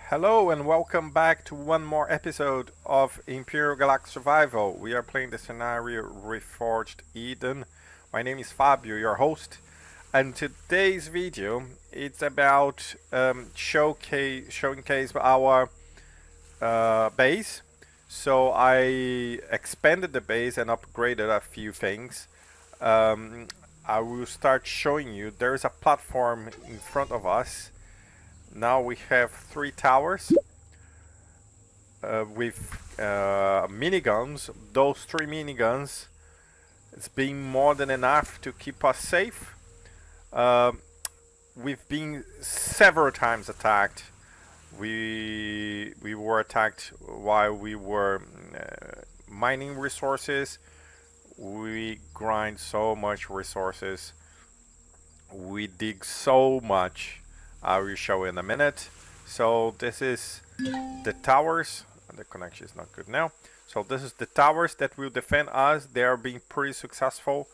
Hello and welcome back to one more episode of Empyrion Galactic Survival. We are playing the scenario Reforged Eden. My name is Fabio, your host, and today's video it's about showcase our base. So I expanded the base and upgraded a few things. I will start showing you. There is a platform in front of us. Now we have 3 towers with miniguns. Those 3 miniguns, it's been more than enough to keep us safe. We've been several times attacked. We were attacked while we were mining resources. We grind so much resources. We dig so much. I will show in a minute. So this is the towers. The connection is not good now. So this is the towers that will defend us. They are being pretty successful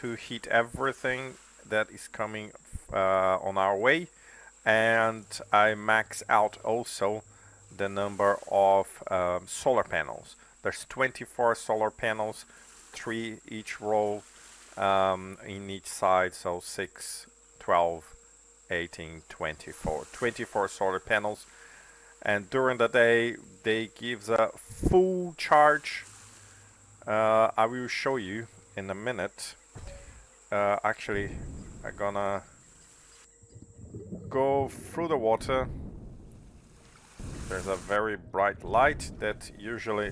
to hit everything that is coming on our way. And I max out also the number of solar panels. There's 24 solar panels, 3 each row in each side. So 6, 12. 18, 24 solar panels, and during the day they give a full charge. I will show you in a minute. Actually, I'm gonna go through the water. There's a very bright light that usually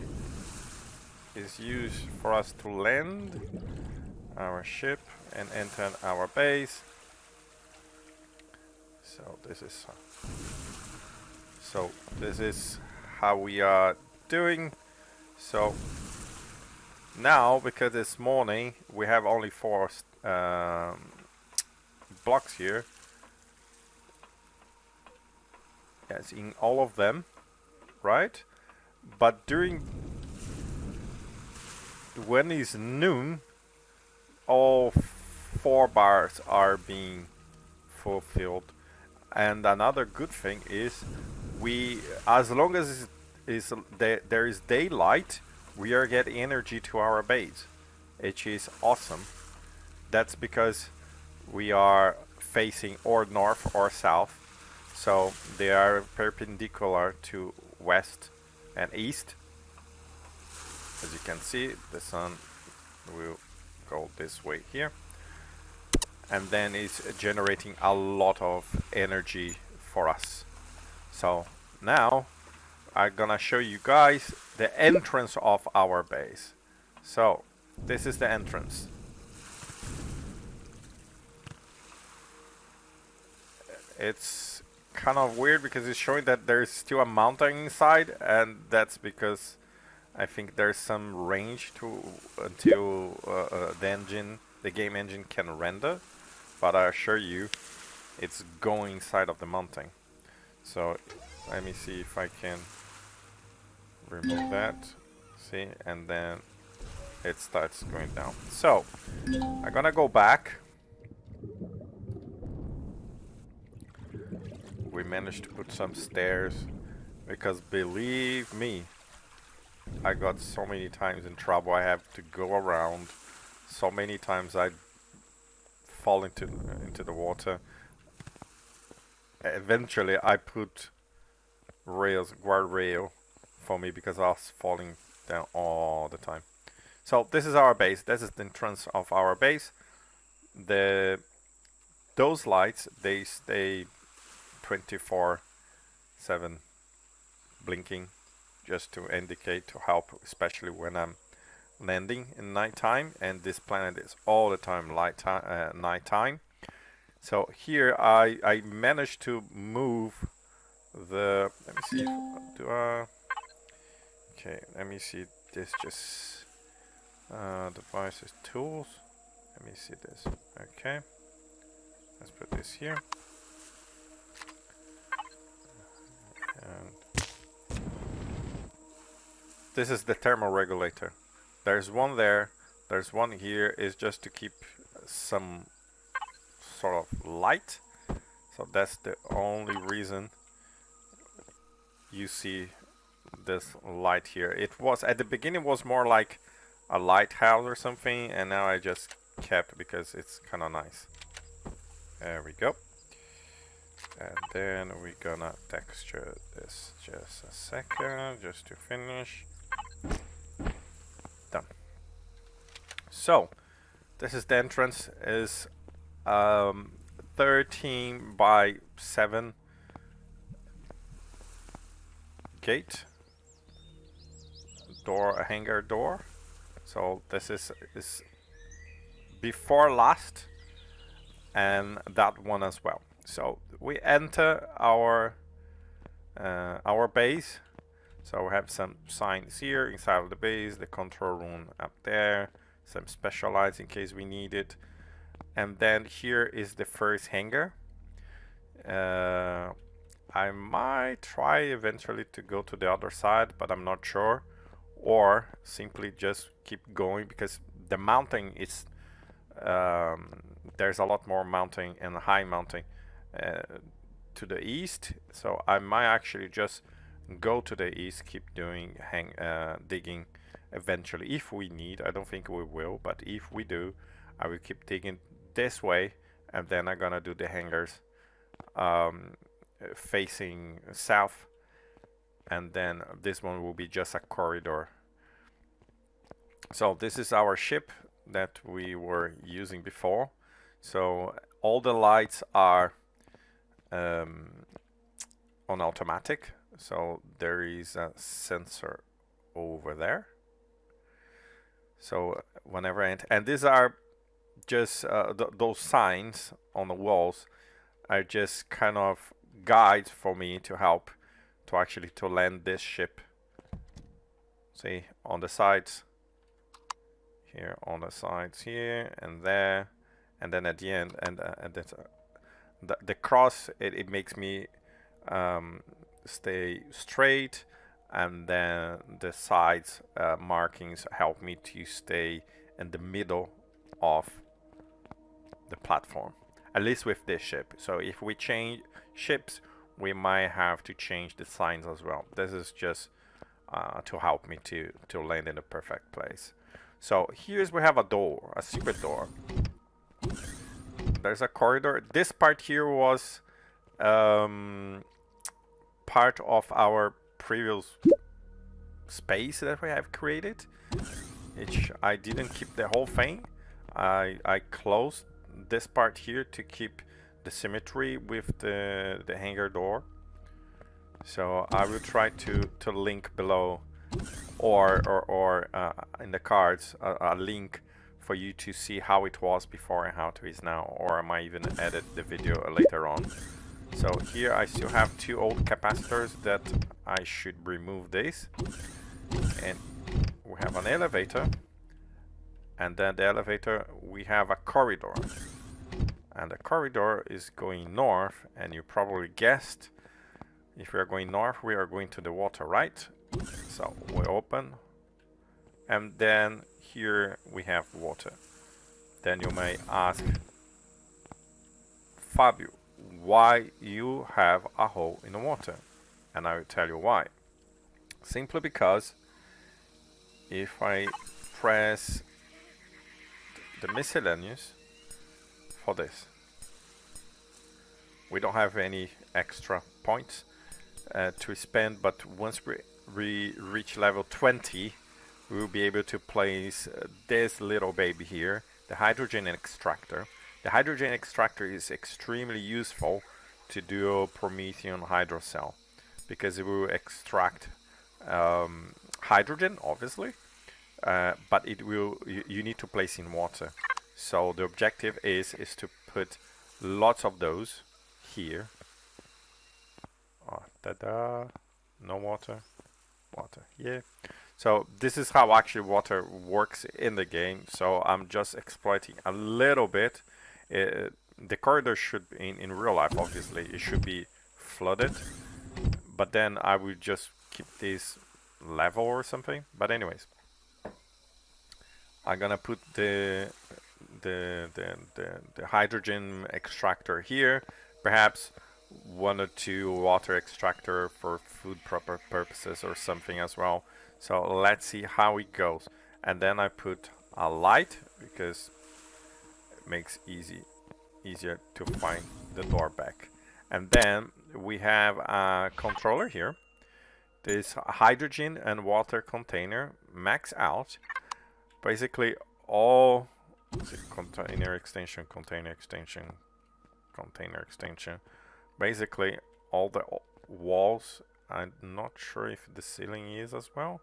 is used for us to land our ship and enter our base. So this is how we are doing. So now, because it's morning, we have only 4 blocks here. Yes, in all of them, right? But when it's noon, all 4 bars are being fulfilled. And another good thing is, as long as there is daylight, we are getting energy to our base, which is awesome. That's because we are facing or north or south, so they are perpendicular to west and east. As you can see, the sun will go this way here. And then it's generating a lot of energy for us. So now I'm gonna show you guys the entrance of our base. So this is the entrance. It's kind of weird because it's showing that there's still a mountain inside, and that's because I think there's some range until the game engine can render. But I assure you, it's going inside of the mountain. So let me see if I can remove that. See, and then it starts going down. So I'm gonna go back. We managed to put some stairs because, believe me, I got so many times in trouble. I have to go around. So many times I fall into the water. Eventually I put guardrail for me because I was falling down all the time. So this is our base. This is the entrance of our base. Those lights, they stay 24/7 blinking, just to indicate, to help, especially when I'm landing in nighttime, and this planet is all the time nighttime. So here I managed to move the, let me see, okay, let me see, this just devices, tools, let me see this. Okay, let's put this here, and this is the thermal regulator. There's one there, there's one here, is just to keep some sort of light. So that's the only reason you see this light here. It was at the beginning was more like a lighthouse or something, and now I just kept because it's kind of nice. There we go. And then we're gonna texture this just a second, just to finish. Done. So this is the entrance. Is 13 by 7 gate door, a hangar door. So this is before last, and that one as well. So we enter our base. So we have some signs here inside of the base, the control room up there, some specialized in case we need it. And then here is the first hangar. I might try eventually to go to the other side, but I'm not sure. Or simply just keep going, because the mountain is there's a lot more mountain and high mountain to the east, so I might actually just go to the east, keep doing digging eventually if we need. I don't think we will, but if we do, I will keep digging this way, and then I'm gonna do the hangars facing south, and then this one will be just a corridor. So this is our ship that we were using before. So all the lights are on automatic. So there is a sensor over there. So whenever I enter, and these are just those signs on the walls are just kind of guides for me to help to actually to land this ship. See, on the sides here, on the sides here and there, and then at the end, and that's, the cross, it makes me stay straight, and then the sides markings help me to stay in the middle of the platform, at least with this ship. So if we change ships, we might have to change the signs as well. This is just to help me to land in the perfect place. So here's we have a door, a secret door. There's a corridor. This part here was part of our previous space that we have created, which I didn't keep the whole thing. I closed this part here to keep the symmetry with the hangar door. So I will try to link below, or in the cards, a link for you to see how it was before and how it is now, or I might even edit the video later on. So here I still have 2 old capacitors that I should remove this, and we have an elevator, and then the elevator we have a corridor, and the corridor is going north, and you probably guessed, if we are going north we are going to the water, right? So we open, and then here we have water. Then you may ask, Fabio, why you have a hole in the water? And I will tell you why. Simply because if I press the miscellaneous for this, we don't have any extra points to spend, but once we reach level 20, we will be able to place this little baby here, the hydrogen extractor. The hydrogen extractor is extremely useful to do Promethean hydrocell, because it will extract hydrogen, obviously, but it will you need to place in water. So the objective is to put lots of those here. Oh, ta-da! No water. Water, yeah. So this is how actually water works in the game. So I'm just exploiting a little bit. The corridor should, in real life, obviously, it should be flooded. But then I will just keep this level or something. But anyways, I'm gonna put the hydrogen extractor here. Perhaps one or two water extractor for food proper purposes or something as well. So let's see how it goes. And then I put a light because it makes easier to find the door back. And then we have a controller here. This hydrogen and water container max out. Basically all container extension, container extension, container extension. Basically all the walls. I'm not sure if the ceiling is as well,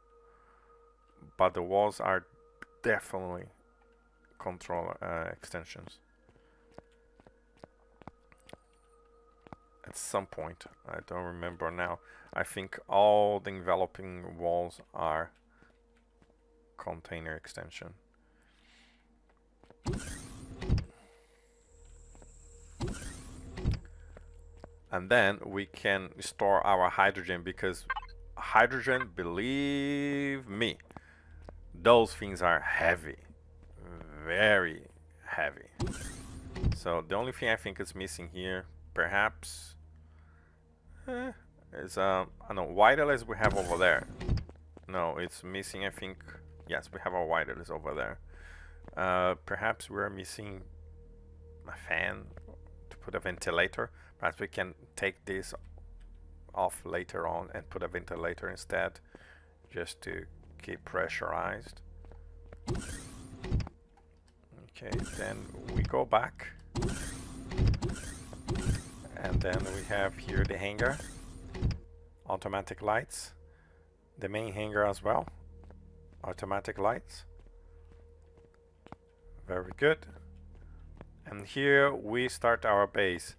but the walls are definitely control extensions. At some point, I don't remember now. I think all the enveloping walls are container extension. And then we can store our hydrogen, because hydrogen, believe me, those things are heavy, very heavy. So the only thing I think is missing here, perhaps, is I don't know, wireless we have over there. No, it's missing. I think yes, we have a wireless over there. Perhaps we're missing a fan to put a ventilator. Perhaps we can take this off later on and put a ventilator instead, just to keep pressurized. Okay, then we go back, and then we have here the hangar, automatic lights, the main hangar as well, automatic lights. Very good. And here we start our base.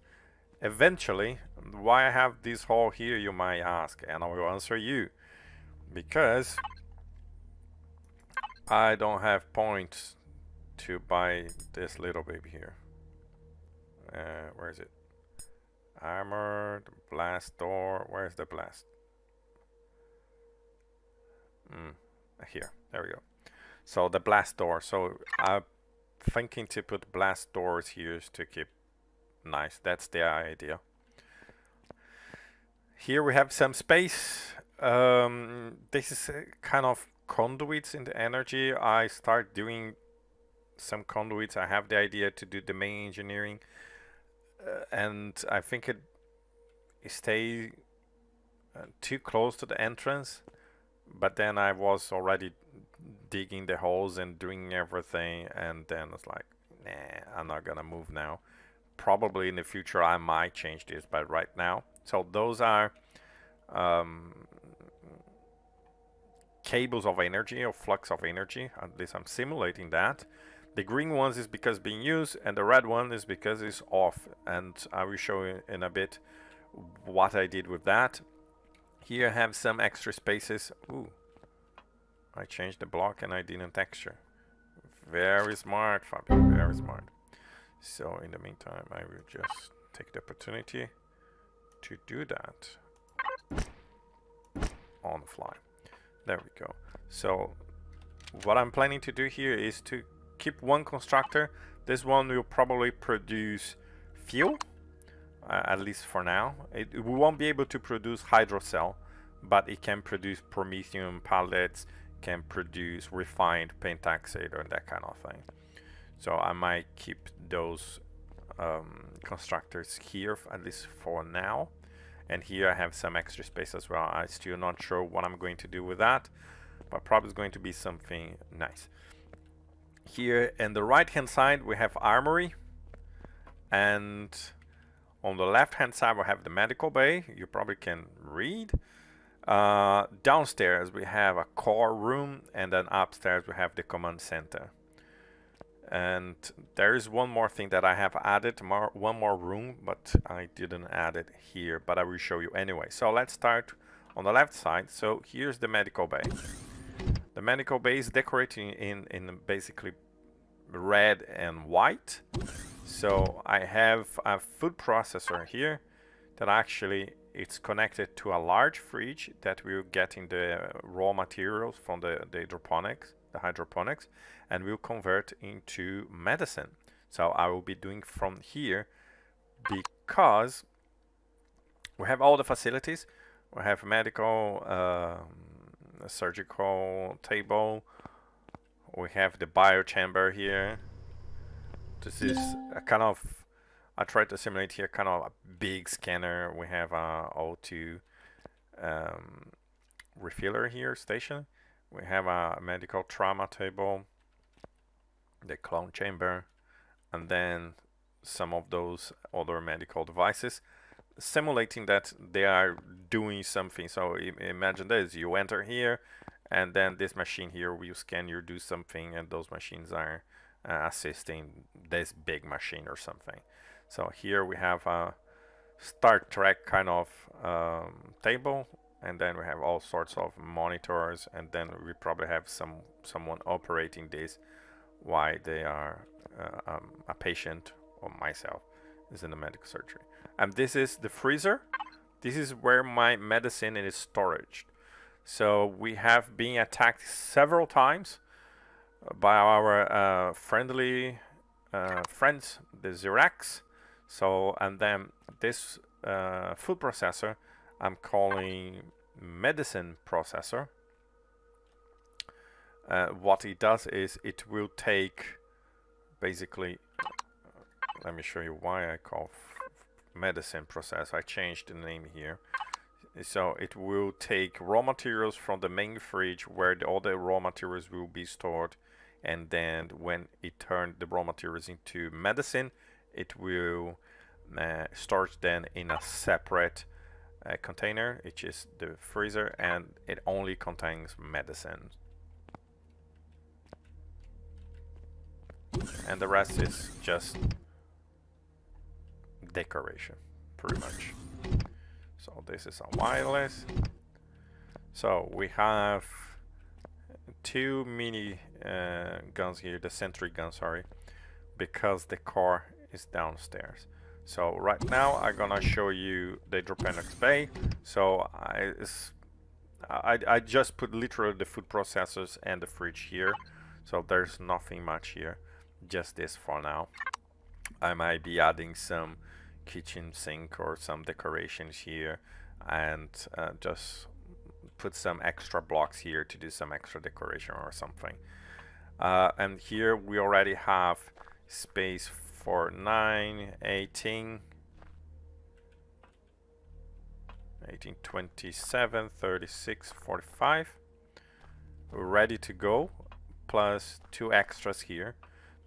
Eventually, why I have this hole here, you might ask, and I will answer you. Because I don't have points to buy this little baby here. Where is it? Armor, the blast door. Where's the blast? Here, there we go. So the blast door. So I'm thinking to put blast doors here to keep nice. That's the idea. Here we have some space. This is kind of conduits in the energy. I start doing some conduits. I have the idea to do the main engineering, and I think it stay too close to the entrance, but then I was already digging the holes and doing everything, and then it's like, nah, I'm not gonna move now. Probably in the future I might change this, but right now, so those are cables of energy, or flux of energy. At least I'm simulating that. The green ones is because being used, and the red one is because it's off, and I will show you in a bit what I did with that. Here I have some extra spaces. Ooh, I changed the block and I didn't texture. Very smart, Fabio, very smart. So in the meantime, I will just take the opportunity to do that on the fly. There we go. So what I'm planning to do here is to keep one constructor. This one will probably produce fuel, at least for now. We won't be able to produce hydrocell, but it can produce promethium pellets, can produce refined pentaxide or that kind of thing. So I might keep those constructors here, at least for now. And here I have some extra space as well. I'm still not sure what I'm going to do with that, but probably it's going to be something nice. Here in the right hand side we have armory, and on the left hand side we have the medical bay. You probably can read. Downstairs we have a core room, and then upstairs we have the command center. And there is one more thing that I have added, one more room, but I didn't add it here, but I will show you anyway. So let's start on the left side. So here's the medical bay. The medical bay is decorated in basically red and white. So I have a food processor here that actually it's connected to a large fridge that will get in the raw materials from the hydroponics, and will convert into medicine. So I will be doing from here, because We have all the facilities. We have medical, a surgical table. We have the biochamber here. This is a kind of, I tried to simulate here kind of a big scanner. We have a O2 refiller here station. We have a medical trauma table, the clone chamber, and then some of those other medical devices, simulating that they are doing something. So imagine this: you enter here, and then this machine here will scan you, do something, and those machines are assisting this big machine or something. So here we have a Star Trek kind of table, and then we have all sorts of monitors, and then we probably have someone operating this while they are a patient or myself is in the medical surgery. And this is the freezer. This is where my medicine is stored. So we have been attacked several times by our friendly friends, the Xerax. So, and then this food processor I'm calling medicine processor. What it does is it will take basically, let me show you why I call medicine processor. I changed the name here. So it will take raw materials from the main fridge where all the raw materials will be stored, and then when it turns the raw materials into medicine, it will store then in a separate container, which is the freezer, and it only contains medicine. And the rest is just decoration, pretty much. So this is a wireless. So we have two mini guns here, the sentry gun, sorry, because the core is downstairs. So right now I'm gonna show you the hydroponics bay. So I just put literally the food processors and the fridge here. So there's nothing much here, just this for now. I might be adding some kitchen sink or some decorations here, and just put some extra blocks here to do some extra decoration or something. And here we already have space for 9, 18, 27, 36, 45. We're ready to go, plus 2 extras here.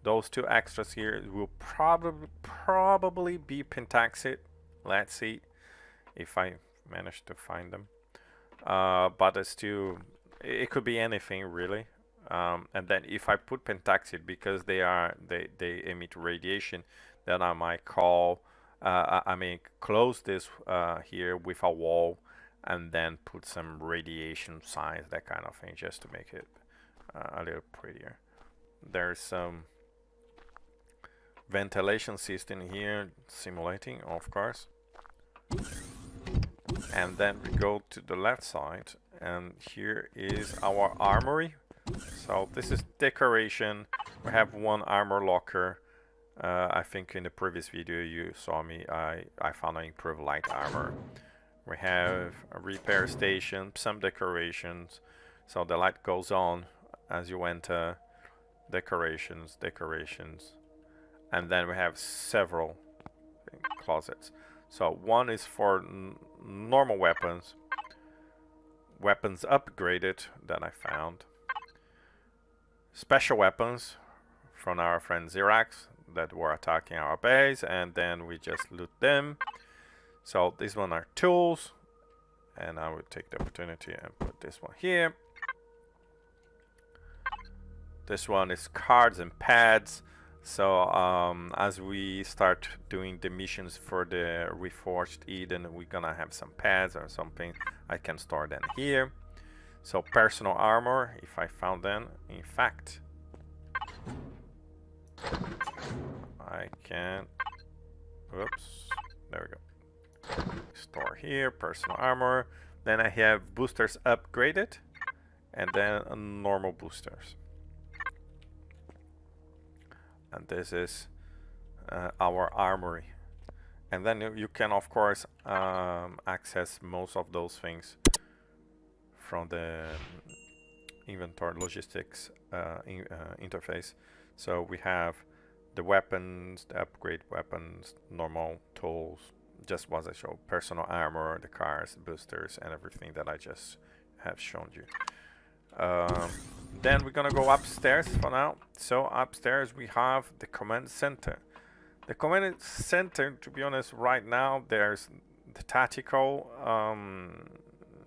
Those 2 extras here will probably be pentaxid. Let's see if I manage to find them. But it's still, it could be anything really. And then if I put pentaxid, because they emit radiation, then I might close this here with a wall, and then put some radiation signs, that kind of thing, just to make it a little prettier. There's some ventilation system here, simulating, of course. And then we go to the left side, and here is our armory. So this is decoration. We have 1 armor locker. I think in the previous video you saw me, I found an improved light armor. We have a repair station, some decorations, so the light goes on as you enter. Decorations, and then we have several closets. So one is for normal weapons upgraded that I found, special weapons from our friend Xerax that were attacking our base, and then we just loot them. So these one are tools, and I would take the opportunity and put this one here. This one is cards and pads. So as we start doing the missions for the Reforged Eden, we're gonna have some pads or something. I can store them here. So personal armor, if I found them, in fact, I can, oops, there we go. Store here, personal armor. Then I have boosters upgraded, and then normal boosters. And this is our armory. And then you can, of course, access most of those things from the inventory logistics interface. So we have the weapons, the upgrade weapons, normal tools, just what I showed, personal armor, the cars, boosters, and everything that I just have shown you. Then we're gonna go upstairs for now. So upstairs we have the command center. The command center, to be honest, right now there's the tactical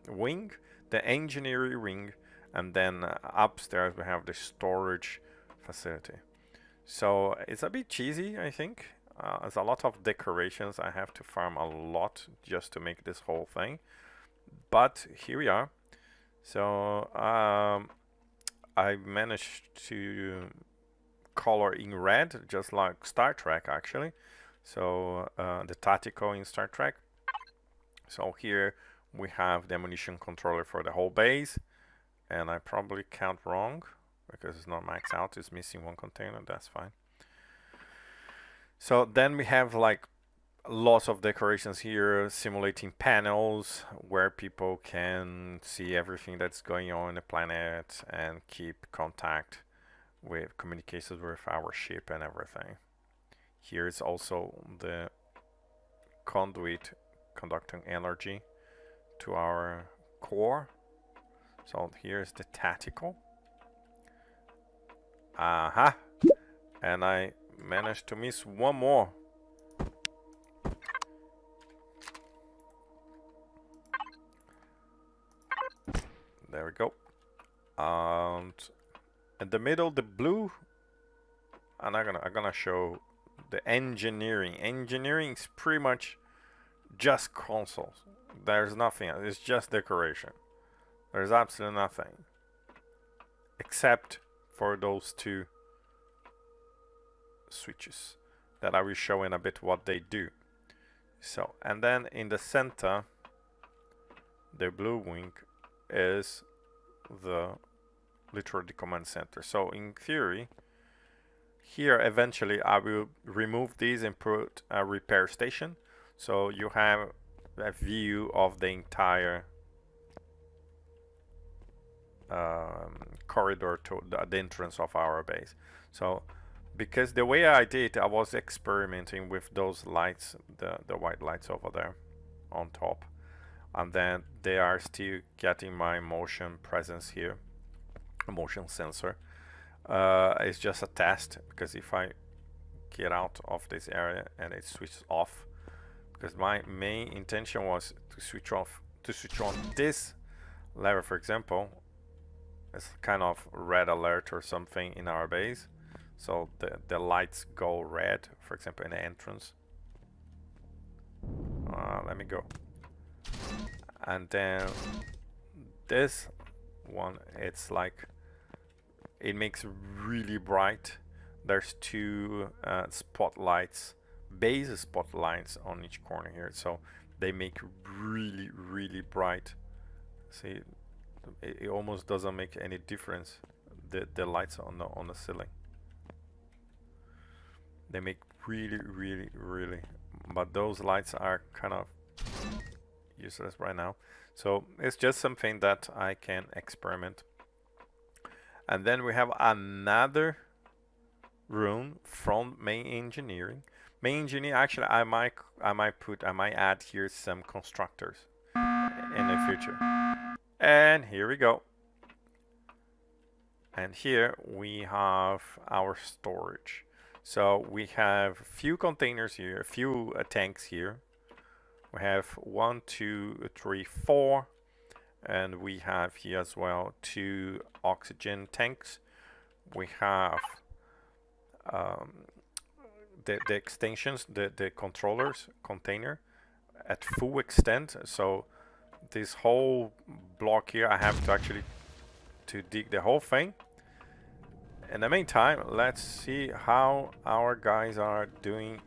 wing, the engineering wing, and then upstairs we have the storage facility. So it's a bit cheesy, I think. There's a lot of decorations. I have to farm a lot just to make this whole thing. But here we are. So I managed to color in red, just like Star Trek actually. So the tactical in Star Trek. So here we have the ammunition controller for the whole base, and I probably count wrong because it's not maxed out. It's missing one container. That's fine. So then we have like lots of decorations here, simulating panels where people can see everything that's going on in the planet and keep contact with communications with our ship and everything. Here is also the conduit conducting energy to our core. So here's the tactical. Aha! And I managed to miss one more. There we go. And in the middle, the blue. And I'm gonna show the engineering. Engineering is pretty much just consoles. There's nothing else. It's just decoration. There's absolutely nothing except for those two switches that I will show in a bit what they do. So, and then in the center, the blue wing is literally the command center. So in theory, here eventually I will remove these and put a repair station. So you have a view of the entire corridor to the entrance of our base. So because the way I did, I was experimenting with those lights, the white lights over there on top, and then they are still getting my motion presence here, a motion sensor. It's just a test, because if I get out of this area and it switches off, because my main intention was to switch on this lever, for example. It's kind of red alert or something in our base, so the lights go red, for example, in the entrance. Let me go. And then this one, it's like, it makes really bright. There's two spotlights, base spotlights on each corner here, so they make really, really bright. See, it almost doesn't make any difference, the lights on the ceiling. They make really, really, really, but those lights are kind of useless right now. So it's just something that I can experiment. And then we have another room from main engineering. Main engineering, actually, I might add here some constructors in the future. And here we go. And here we have our storage. So we have a few containers here, a few tanks here. We have 1, 2, 3, 4, and we have here as well 2 oxygen tanks. We have the extensions, the controllers container at full extent. So this whole block here, I have to actually dig the whole thing. In the meantime, let's see how our guys are doing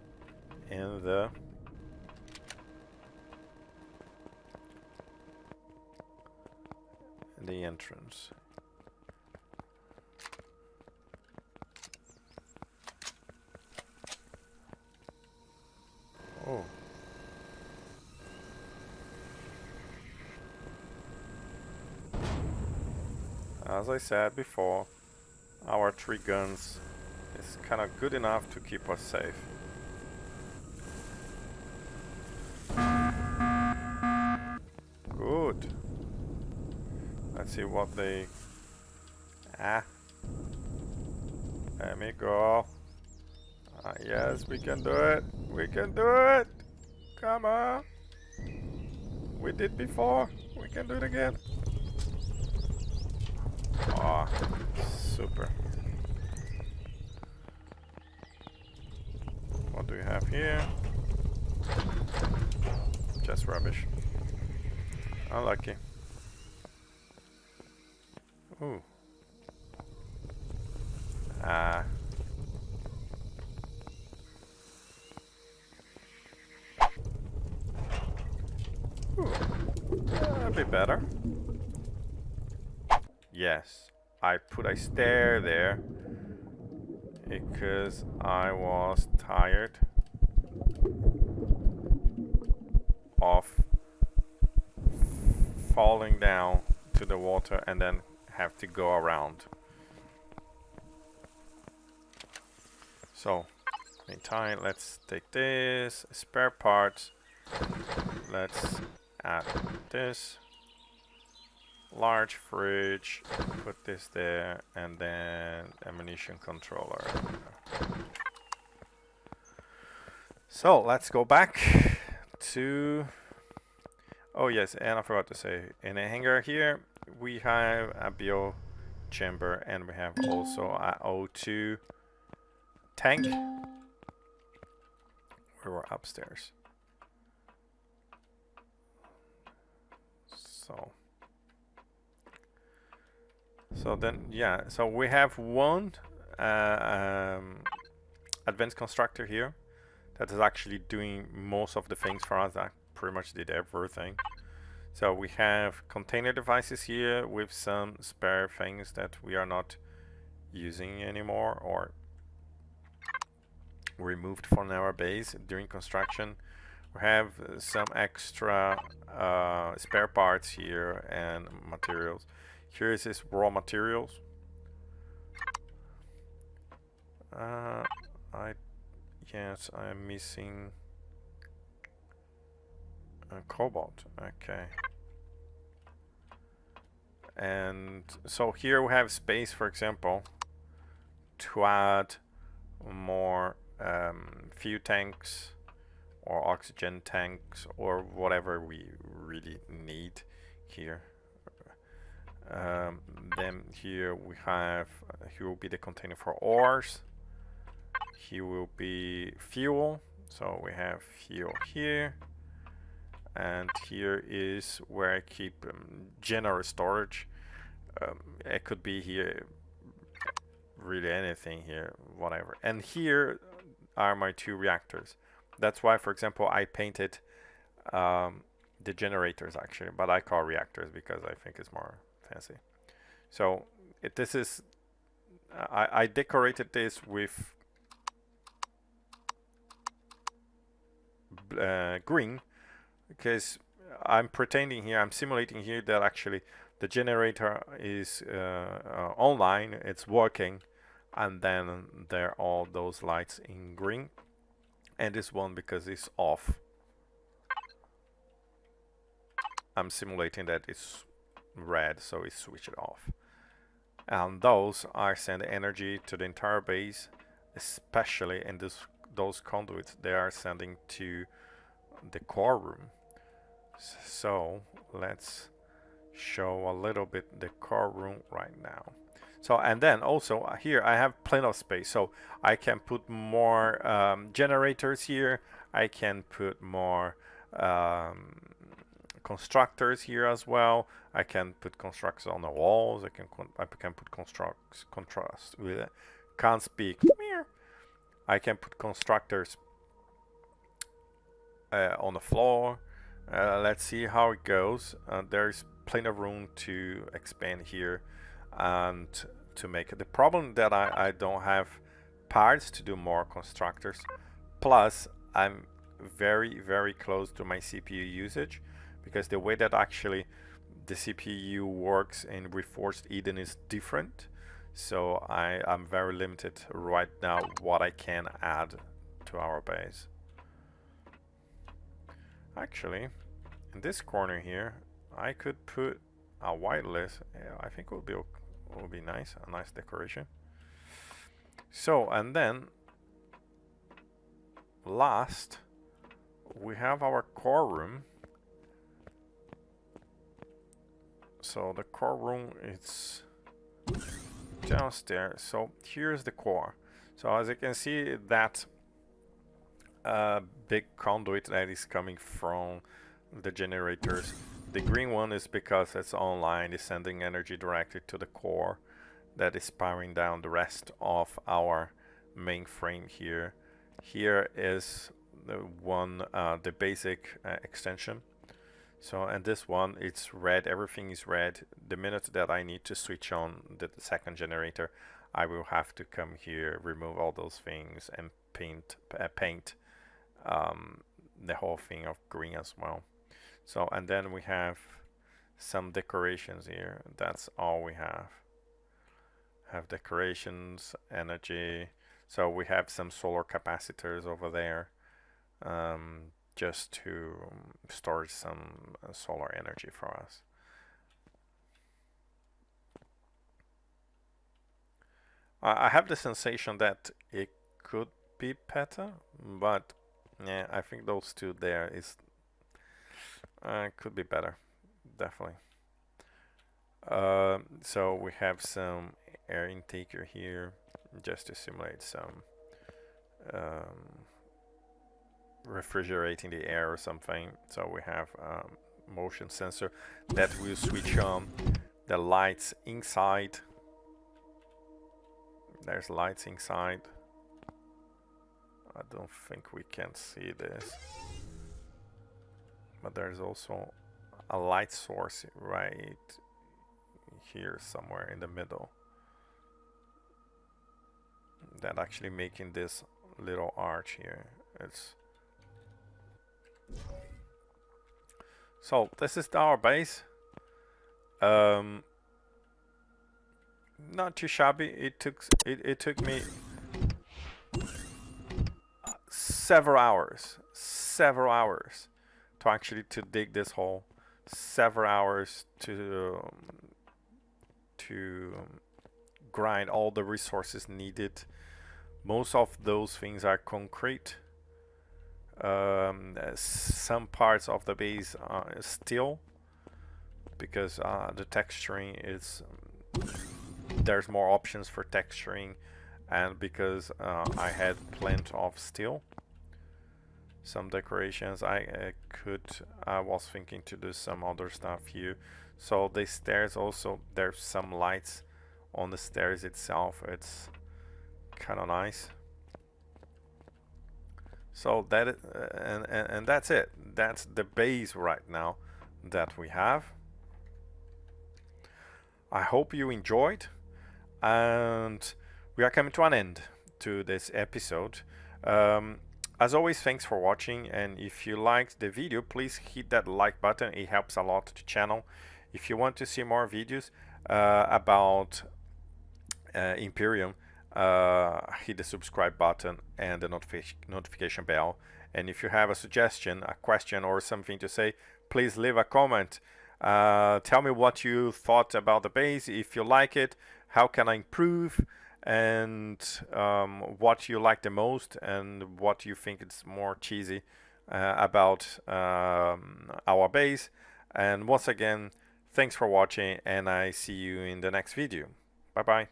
in the entrance. Oh, as I said before, our 3 guns is kind of good enough to keep us safe. Good. Let's see what they... Ah. Let me go. Yes, we can do it. We can do it. Come on. We did before. We can do it again. Oh, super. What do we have here? Just rubbish. Unlucky. Ooh. Ah. Ooh. That'd be better. Yes. I put a stair there because I was tired of falling down to the water and then have to go around. So, meantime, let's take this, spare parts. Let's add this. Large fridge, put this there, and then ammunition controller. So let's go back to... Oh yes, and I forgot to say, in a hangar here we have a bio chamber and we have also a O2 tank. We were upstairs. So then, yeah, so we have one advanced constructor here that is actually doing most of the things for us. That pretty much did everything. So we have container devices here with some spare things that we are not using anymore or removed from our base during construction. We have some extra spare parts here and materials. Here is this raw materials. Yes, I'm missing a cobalt. Okay. And so here we have space, for example, to add more fuel tanks or oxygen tanks or whatever we really need here. Then here we have, here will be the container for ores. Here will be fuel. So we have fuel here. And here is where I keep general storage. It could be here, really anything here, whatever. And here are my 2 reactors. That's why, for example, I painted the generators actually, but I call reactors because I think it's more fancy. So this is, I decorated this with green because I'm pretending here, I'm simulating here that actually the generator is online, it's working, and then there are all those lights in green, and this one because it's off. I'm simulating that it's red, so it's switched off. And those are sending energy to the entire base, especially in those conduits they are sending to the core room. So let's show a little bit the core room right now. So, and then also here I have plenty of space, so I can put more generators here. I can put more constructors here as well. I can put constructors on the walls. I can put contrast with can't speak. I can put constructors on the floor. Let's see how it goes. There's plenty of room to expand here and to make it. The problem that I don't have parts to do more constructors, plus I'm very close to my CPU usage, because the way that actually the CPU works in Reforged Eden is different, so I'm very limited right now what I can add to our base. Actually, in this corner here, I could put a wireless. I think it will be nice, a nice decoration. So, and then last, we have our core room. So the core room is downstairs. So here's the core. So as you can see, that big conduit that is coming from the generators. The green one is because it's online, it's sending energy directly to the core that is powering down the rest of our mainframe here. Here is the one, the basic extension. So, and this one, it's red, everything is red. The minute that I need to switch on the second generator, I will have to come here, remove all those things, and paint the whole thing of green as well. So, and then we have some decorations here. That's all we have. Have decorations, energy. So we have some solar capacitors over there. Just to store some solar energy for us. I have the sensation that it could be better, but yeah, I think those two there is could be better, definitely. So we have some air intaker here, just to simulate some refrigerating the air or something. So we have motion sensor that will switch on the lights inside. There's lights inside. I don't think we can see this, but there's also a light source right here somewhere in the middle that actually making this little arch here. It's so this is our base. Not too shabby. It took me several hours to actually dig this hole. Several hours to grind all the resources needed. Most of those things are concrete. Some parts of the base are steel because the texturing is there's more options for texturing, and because I had plenty of steel. Some decorations I was thinking to do some other stuff here. So the stairs also, there's some lights on the stairs itself. It's kind of nice. So that and that's it. That's the base right now that we have. I hope you enjoyed, and we are coming to an end to this episode. As always, thanks for watching, and if you liked the video, please hit that like button. It helps a lot to the channel. If you want to see more videos about Empyrion, hit the subscribe button and the notification bell. And if you have a suggestion, a question, or something to say, please leave a comment. Tell me what you thought about the base, if you like it, how can I improve, and what you like the most, and what you think is more cheesy about our base. And once again, thanks for watching, and I see you in the next video. Bye bye.